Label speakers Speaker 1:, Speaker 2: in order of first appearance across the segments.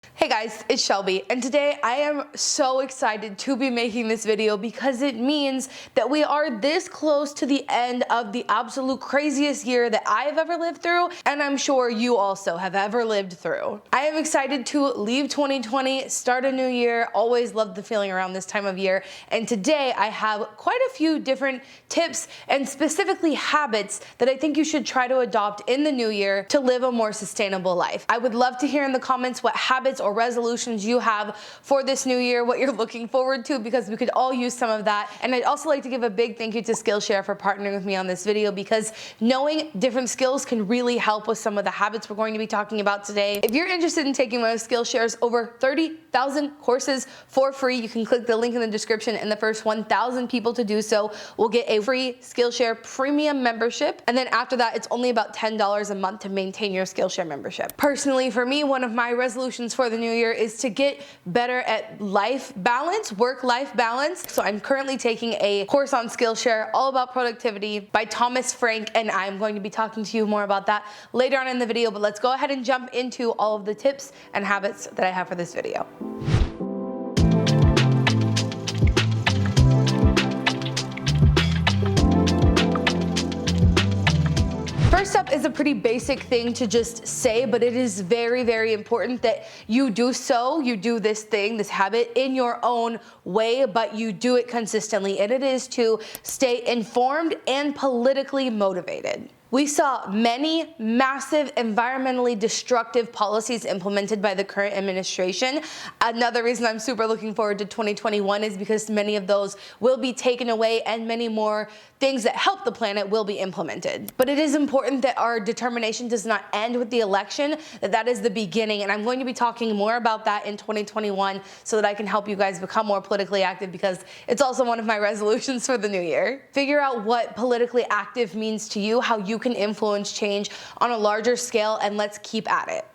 Speaker 1: Hey guys, it's Shelby, and today I am so excited to be making this video because it means that we are this close to the end of the absolute craziest year that I have ever lived through, and I'm sure you also have ever lived through. I am excited to leave 2020, start a new year. Always loved the feeling around this time of year, and today I have quite a few different tips and specifically habits that I think you should try to adopt in the new year to live a more sustainable life. I would love to hear in the comments what habits or resolutions you have for this new year, what you're looking forward to, because we could all use some of that. And I'd also like to give a big thank you to Skillshare for partnering with me on this video, because knowing different skills can really help with some of the habits we're going to be talking about today. If you're interested in taking one of Skillshare's over 30,000 courses for free, you can click the link in the description, and the first 1,000 people to do so will get a free Skillshare premium membership. And then after that, it's only about $10 a month to maintain your Skillshare membership. Personally, for me, one of my resolutions for the new year is to get better at life balance, work-life balance. So I'm currently taking a course on Skillshare all about productivity by Thomas Frank, and I'm going to be talking to you more about that later on in the video. But let's go ahead and jump into all of the tips and habits that I have for this video. First up is a pretty basic thing to just say, but it is very, very important that you do this thing, this habit in your own way, but you do it consistently, and it is to stay informed and politically motivated. We saw many massive environmentally destructive policies implemented by the current administration. Another reason I'm super looking forward to 2021 is because many of those will be taken away and many more things that help the planet will be implemented. But it is important that our determination does not end with the election, that is the beginning. And I'm going to be talking more about that in 2021 so that I can help you guys become more politically active, because it's also one of my resolutions for the new year. Figure out what politically active means to you, how you can influence change on a larger scale, and let's keep at it.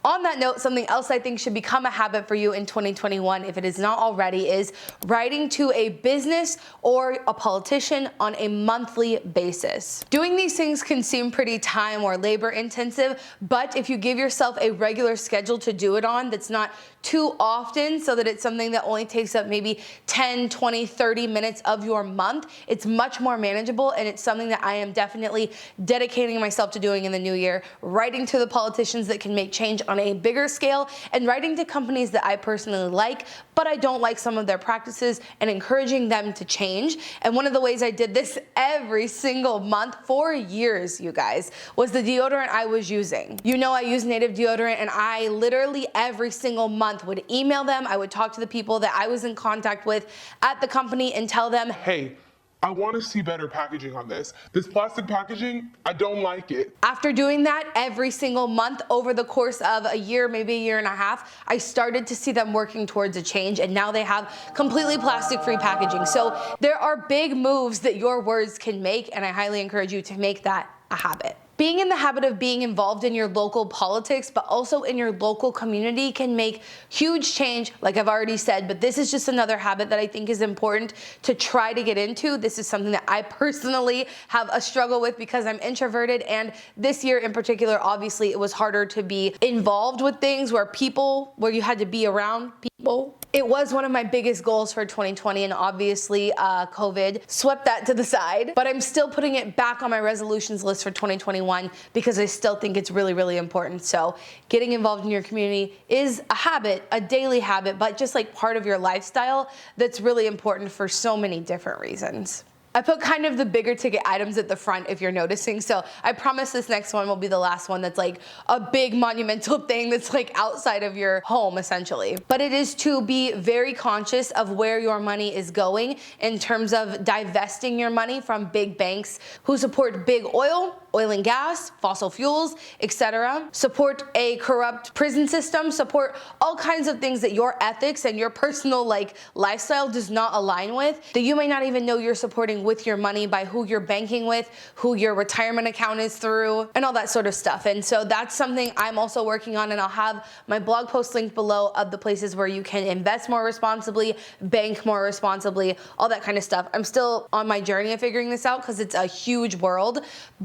Speaker 1: On that note, something else I think should become a habit for you in 2021, if it is not already, is writing to a business or a politician on a monthly basis. Doing these things can seem pretty time or labor intensive, but if you give yourself a regular schedule to do it on that's not too often, so that it's something that only takes up maybe 10, 20, 30 minutes of your month, it's much more manageable, and it's something that I am definitely dedicating myself to doing in the new year. Writing to the politicians that can make change on a bigger scale, and writing to companies that I personally like, but I don't like some of their practices, and encouraging them to change. And one of the ways I did this every single month for years, you guys, was the deodorant I was using. You know, I use Native deodorant, and I literally every single month would email them. I would talk to the people that I was in contact with at the company and tell them,
Speaker 2: hey, I want to see better packaging on this. This plastic packaging, I don't like it.
Speaker 1: After doing that every single month over the course of a year, maybe a year and a half, I started to see them working towards a change, and now they have completely plastic-free packaging. So there are big moves that your words can make, and I highly encourage you to make that a habit. Being in the habit of being involved in your local politics, but also in your local community, can make huge change, like I've already said, but this is just another habit that I think is important to try to get into. This is something that I personally have a struggle with because I'm introverted, and this year in particular, obviously it was harder to be involved with things where you had to be around people. It was one of my biggest goals for 2020, and obviously COVID swept that to the side, but I'm still putting it back on my resolutions list for 2021 because I still think it's really, really important. So getting involved in your community is a habit, a daily habit, but just like part of your lifestyle that's really important for so many different reasons. I put kind of the bigger ticket items at the front if you're noticing, so I promise this next one will be the last one that's like a big monumental thing that's like outside of your home essentially. But it is to be very conscious of where your money is going in terms of divesting your money from big banks who support big oil and gas, fossil fuels, etc. Support a corrupt prison system, support all kinds of things that your ethics and your personal lifestyle does not align with, that you may not even know you're supporting doing with your money by who you're banking with, who your retirement account is through, and all that sort of stuff. And so that's something I'm also working on, and I'll have my blog post linked below of the places where you can invest more responsibly, bank more responsibly, all that kind of stuff. I'm still on my journey of figuring this out because it's a huge world,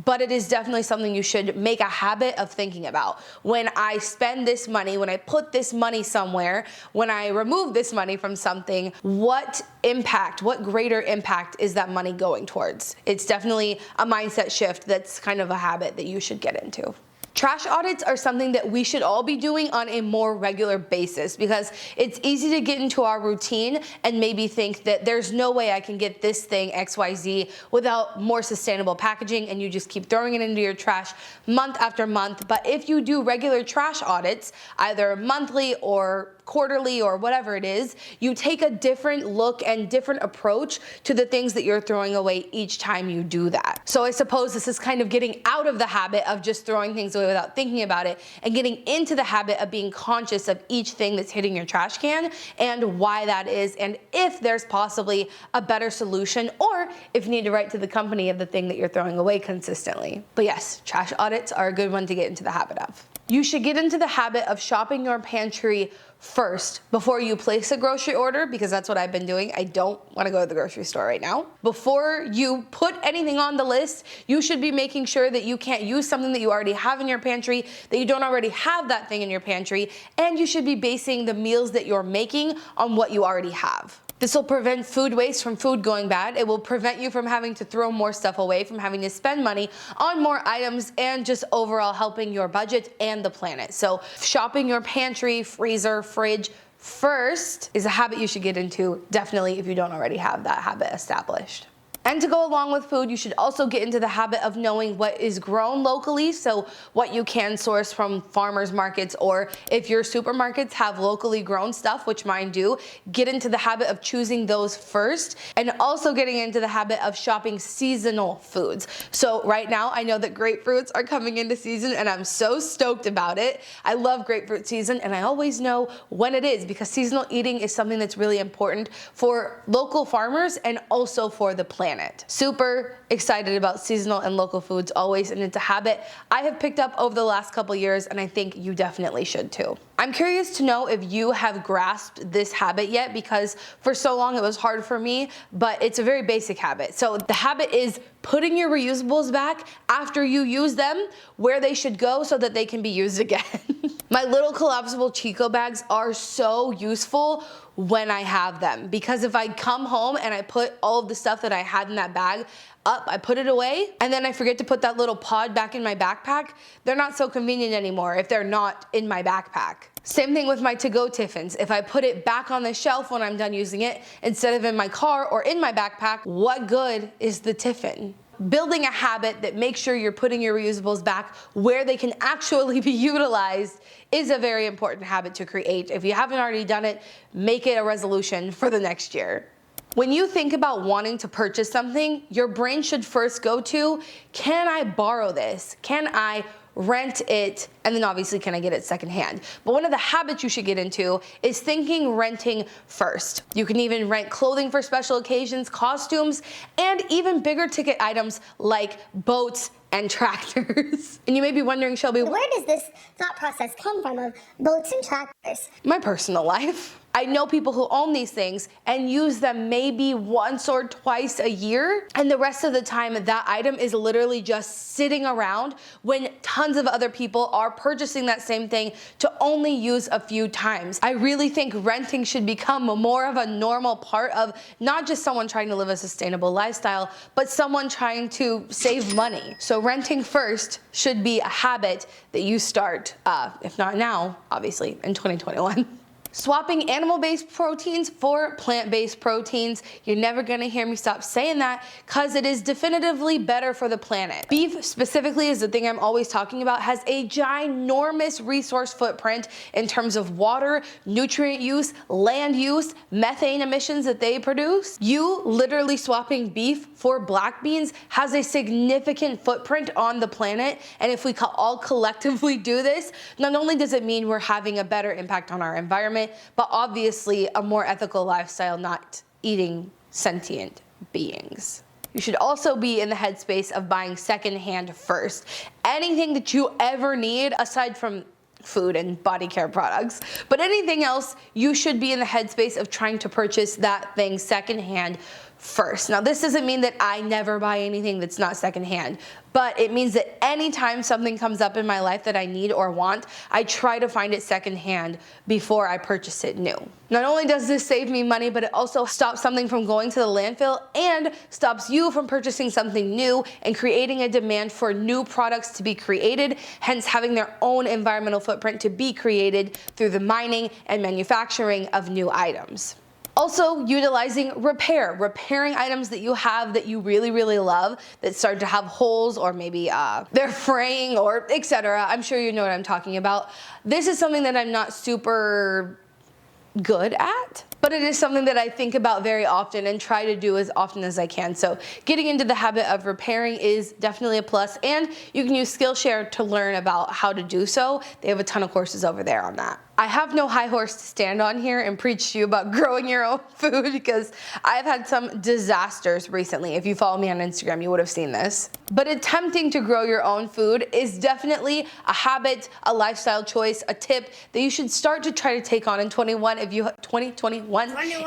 Speaker 1: but it is definitely something you should make a habit of thinking about. When I spend this money, when I put this money somewhere, when I remove this money from something, what impact, what greater impact is that money going towards? It's definitely a mindset shift that's kind of a habit that you should get into. Trash audits are something that we should all be doing on a more regular basis because it's easy to get into our routine and maybe think that there's no way I can get this thing XYZ without more sustainable packaging, and you just keep throwing it into your trash month after month. But if you do regular trash audits, either monthly or quarterly or whatever it is, you take a different look and different approach to the things that you're throwing away each time you do that. So I suppose this is kind of getting out of the habit of just throwing things away without thinking about it and getting into the habit of being conscious of each thing that's hitting your trash can and why that is, and if there's possibly a better solution, or if you need to write to the company of the thing that you're throwing away consistently. But yes, trash audits are a good one to get into the habit of. You should get into the habit of shopping your pantry first before you place a grocery order, because that's what I've been doing. I don't want to go to the grocery store right now. Before you put anything on the list, you should be making sure that you can't use something that you already have in your pantry, that you don't already have that thing in your pantry, and you should be basing the meals that you're making on what you already have. This will prevent food waste from food going bad. It will prevent you from having to throw more stuff away, from having to spend money on more items, and just overall helping your budget and the planet. So shopping your pantry, freezer, fridge first is a habit you should get into, definitely, if you don't already have that habit established. And to go along with food, you should also get into the habit of knowing what is grown locally, so what you can source from farmers markets, or if your supermarkets have locally grown stuff, which mine do, get into the habit of choosing those first, and also getting into the habit of shopping seasonal foods. So right now, I know that grapefruits are coming into season, and I'm so stoked about it. I love grapefruit season, and I always know when it is, because seasonal eating is something that's really important for local farmers and also for the planet. Super excited about seasonal and local foods always, and it's a habit I have picked up over the last couple years, and I think you definitely should too. I'm curious to know if you have grasped this habit yet, because for so long it was hard for me, but it's a very basic habit. So the habit is putting your reusables back after you use them where they should go so that they can be used again. My little collapsible Chico bags are so useful when I have them, because if I come home and I put all of the stuff that I had in that bag up, I put it away, and then I forget to put that little pod back in my backpack, they're not so convenient anymore if they're not in my backpack. Same thing with my to-go tiffins. If I put it back on the shelf when I'm done using it instead of in my car or in my backpack, what good is the tiffin? Building a habit that makes sure you're putting your reusables back where they can actually be utilized is a very important habit to create. If you haven't already done it, make it a resolution for the next year. When you think about wanting to purchase something, your brain should first go to, can I borrow this? Can I rent it? And then obviously, can I get it secondhand? But one of the habits you should get into is thinking renting first. You can even rent clothing for special occasions, costumes, and even bigger ticket items like boats and tractors. And you may be wondering, Shelby,
Speaker 3: where does this thought process come from of boats and tractors?
Speaker 1: My personal life. I know people who own these things and use them maybe once or twice a year, and the rest of the time that item is literally just sitting around when tons of other people are purchasing that same thing to only use a few times. I really think renting should become more of a normal part of not just someone trying to live a sustainable lifestyle, but someone trying to save money. So renting first should be a habit that you start, if not now, obviously, in 2021. Swapping animal-based proteins for plant-based proteins. You're never gonna hear me stop saying that, because it is definitively better for the planet. Beef specifically is the thing I'm always talking about, has a ginormous resource footprint in terms of water, nutrient use, land use, methane emissions that they produce. You literally swapping beef for black beans has a significant footprint on the planet, and if we all collectively do this, not only does it mean we're having a better impact on our environment, but obviously a more ethical lifestyle, not eating sentient beings. you should also be in the headspace of buying secondhand first. Anything that you ever need, aside from food and body care products, but anything else, you should be in the headspace of trying to purchase that thing secondhand first. Now, this doesn't mean that I never buy anything that's not secondhand, but it means that anytime something comes up in my life that I need or want, I try to find it secondhand before I purchase it new. Not only does this save me money, but it also stops something from going to the landfill and stops you from purchasing something new and creating a demand for new products to be created, hence having their own environmental footprint to be created through the mining and manufacturing of new items. Also, utilizing repairing items that you have that you really, really love that start to have holes, or maybe they're fraying, or etc. I'm sure you know what I'm talking about. This is something that I'm not super good at, but it is something that I think about very often and try to do as often as I can. So getting into the habit of repairing is definitely a plus, and you can use Skillshare to learn about how to do so. They have a ton of courses over there on that. I have no high horse to stand on here and preach to you about growing your own food, because I've had some disasters recently. If you follow me on Instagram, you would have seen this. But attempting to grow your own food is definitely a habit, a lifestyle choice, a tip that you should start to try to take on in 2021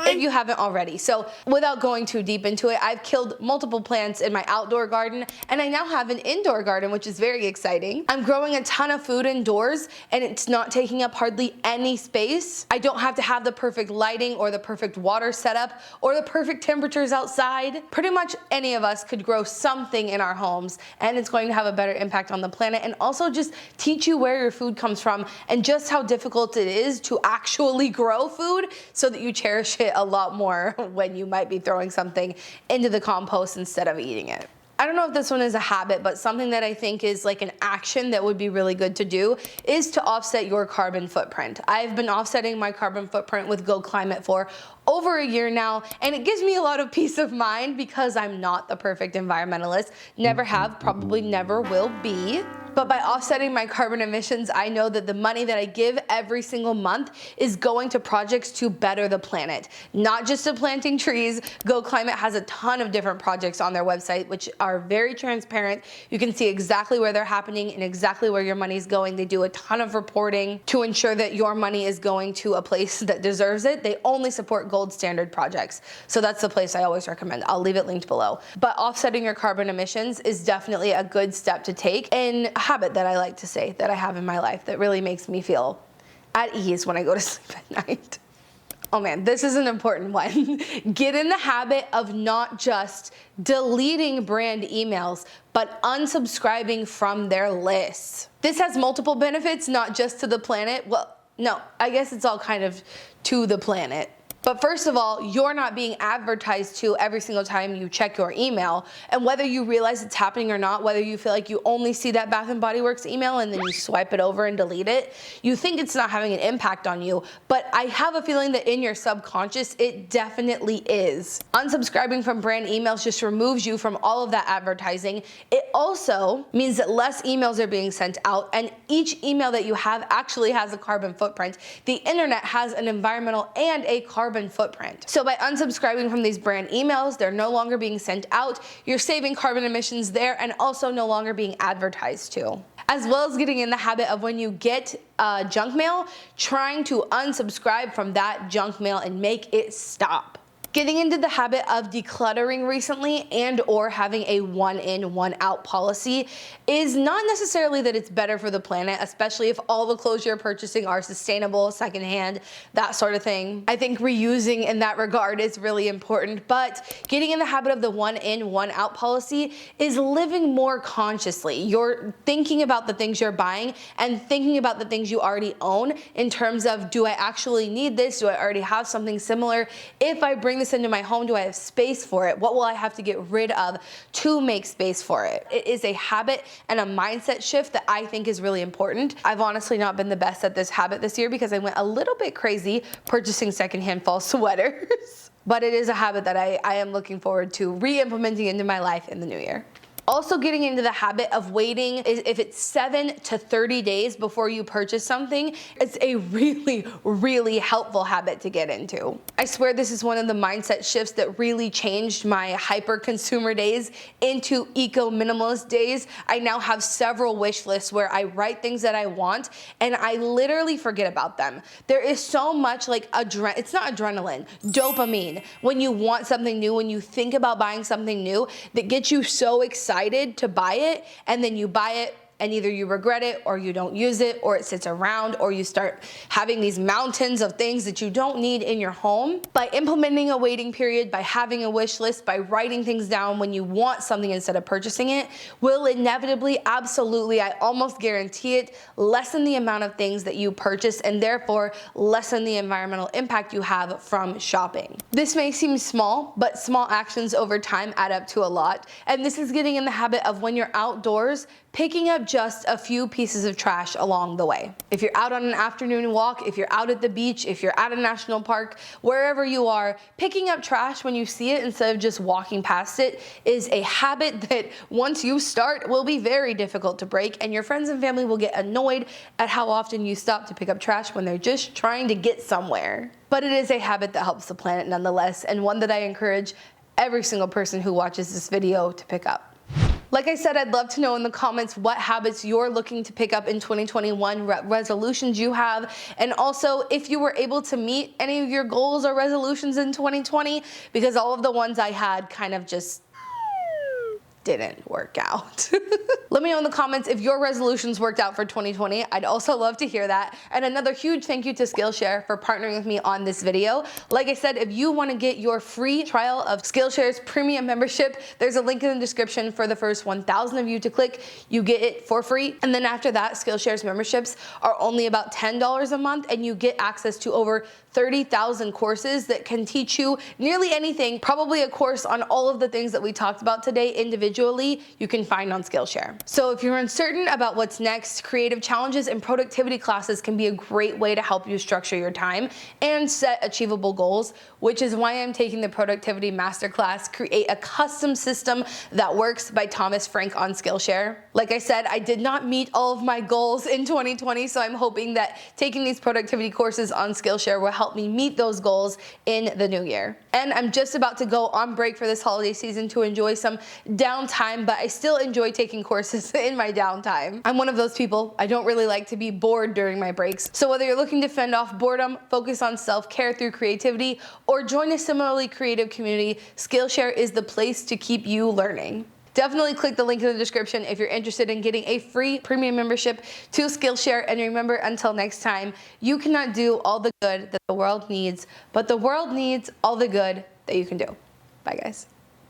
Speaker 1: if you haven't already. So without going too deep into it, I've killed multiple plants in my outdoor garden, and I now have an indoor garden, which is very exciting. I'm growing a ton of food indoors, and it's not taking up hardly any space. I don't have to have the perfect lighting or the perfect water setup or the perfect temperatures outside. Pretty much any of us could grow something in our homes, and it's going to have a better impact on the planet, and also just teach you where your food comes from and just how difficult it is to actually grow food, so that you cherish it a lot more when you might be throwing something into the compost instead of eating it. I don't know if this one is a habit, but something that I think is like an action that would be really good to do is to offset your carbon footprint. I've been offsetting my carbon footprint with Go Climate for over a year now, and it gives me a lot of peace of mind because I'm not the perfect environmentalist, never have, probably never will be. But by offsetting my carbon emissions, I know that the money that I give every single month is going to projects to better the planet, not just to planting trees. Go Climate has a ton of different projects on their website, which are very transparent. You can see exactly where they're happening and exactly where your money is going. They do a ton of reporting to ensure that your money is going to a place that deserves it. They only support gold standard projects. So that's the place I always recommend. I'll leave it linked below. But offsetting your carbon emissions is definitely a good step to take, and a habit that I like to say that I have in my life that really makes me feel at ease when I go to sleep at night. Oh man, this is an important one. Get in the habit of not just deleting brand emails, but unsubscribing from their lists. This has multiple benefits, not just to the planet. Well, no, I guess it's all kind of to the planet. But first of all, you're not being advertised to every single time you check your email, and whether you realize it's happening or not, whether you feel like you only see that Bath & Body Works email and then you swipe it over and delete it, you think it's not having an impact on you, but I have a feeling that in your subconscious, it definitely is. Unsubscribing from brand emails just removes you from all of that advertising. It also means that less emails are being sent out, and each email that you have actually has a carbon footprint. The internet has an environmental and a carbon footprint. So by unsubscribing from these brand emails, they're no longer being sent out, you're saving carbon emissions there, and also no longer being advertised to. As well as getting in the habit of, when you get junk mail, trying to unsubscribe from that junk mail and make it stop. Getting into the habit of decluttering recently and or having a one in, one out policy is not necessarily that it's better for the planet, especially if all the clothes you're purchasing are sustainable, secondhand, that sort of thing. I think reusing in that regard is really important, but getting in the habit of the one in, one out policy is living more consciously. You're thinking about the things you're buying and thinking about the things you already own in terms of, do I actually need this? Do I already have something similar? If I bring this into my home, do I have space for it? What will I have to get rid of to make space for it? It is a habit and a mindset shift that I think is really important. I've honestly not been the best at this habit this year because I went a little bit crazy purchasing secondhand fall sweaters. But it is a habit that I am looking forward to re-implementing into my life in the new year. Also getting into the habit of waiting, if it's 7 to 30 days before you purchase something, it's a really, really helpful habit to get into. I swear this is one of the mindset shifts that really changed my hyper consumer days into eco minimalist days. I now have several wish lists where I write things that I want and I literally forget about them. There is so much like it's not adrenaline, dopamine, when you want something new, when you think about buying something new, that gets you so excited to buy it, and then you buy it and either you regret it or you don't use it or it sits around or you start having these mountains of things that you don't need in your home. By implementing a waiting period, by having a wish list, by writing things down when you want something instead of purchasing it, will inevitably, absolutely, I almost guarantee it, lessen the amount of things that you purchase and therefore lessen the environmental impact you have from shopping. This may seem small, but small actions over time add up to a lot. And this is getting in the habit of when you're outdoors, picking up just a few pieces of trash along the way. If you're out on an afternoon walk, if you're out at the beach, if you're at a national park, wherever you are, picking up trash when you see it instead of just walking past it is a habit that once you start will be very difficult to break, and your friends and family will get annoyed at how often you stop to pick up trash when they're just trying to get somewhere. But it is a habit that helps the planet nonetheless, and one that I encourage every single person who watches this video to pick up. Like I said, I'd love to know in the comments what habits you're looking to pick up in 2021, resolutions you have, and also if you were able to meet any of your goals or resolutions in 2020, because all of the ones I had kind of just didn't work out. Let me know in the comments if your resolutions worked out for 2020. I'd also love to hear that. And another huge thank you to Skillshare for partnering with me on this video. Like I said, if you want to get your free trial of Skillshare's premium membership, there's a link in the description for the first 1,000 of you to click. You get it for free. And then after that, Skillshare's memberships are only about $10 a month, and you get access to over 30,000 courses that can teach you nearly anything, probably a course on all of the things that we talked about today individually, you can find on Skillshare. So if you're uncertain about what's next, creative challenges and productivity classes can be a great way to help you structure your time and set achievable goals, which is why I'm taking the Productivity Masterclass, Create a Custom System That Works by Thomas Frank on Skillshare. Like I said, I did not meet all of my goals in 2020, so I'm hoping that taking these productivity courses on Skillshare will help me meet those goals in the new year. And I'm just about to go on break for this holiday season to enjoy some downtime, but I still enjoy taking courses in my downtime. I'm one of those people. I don't really like to be bored during my breaks. So whether you're looking to fend off boredom, focus on self-care through creativity, or join a similarly creative community, Skillshare is the place to keep you learning. Definitely click the link in the description if you're interested in getting a free premium membership to Skillshare. And remember, until next time, you cannot do all the good that the world needs, but the world needs all the good that you can do. Bye, guys.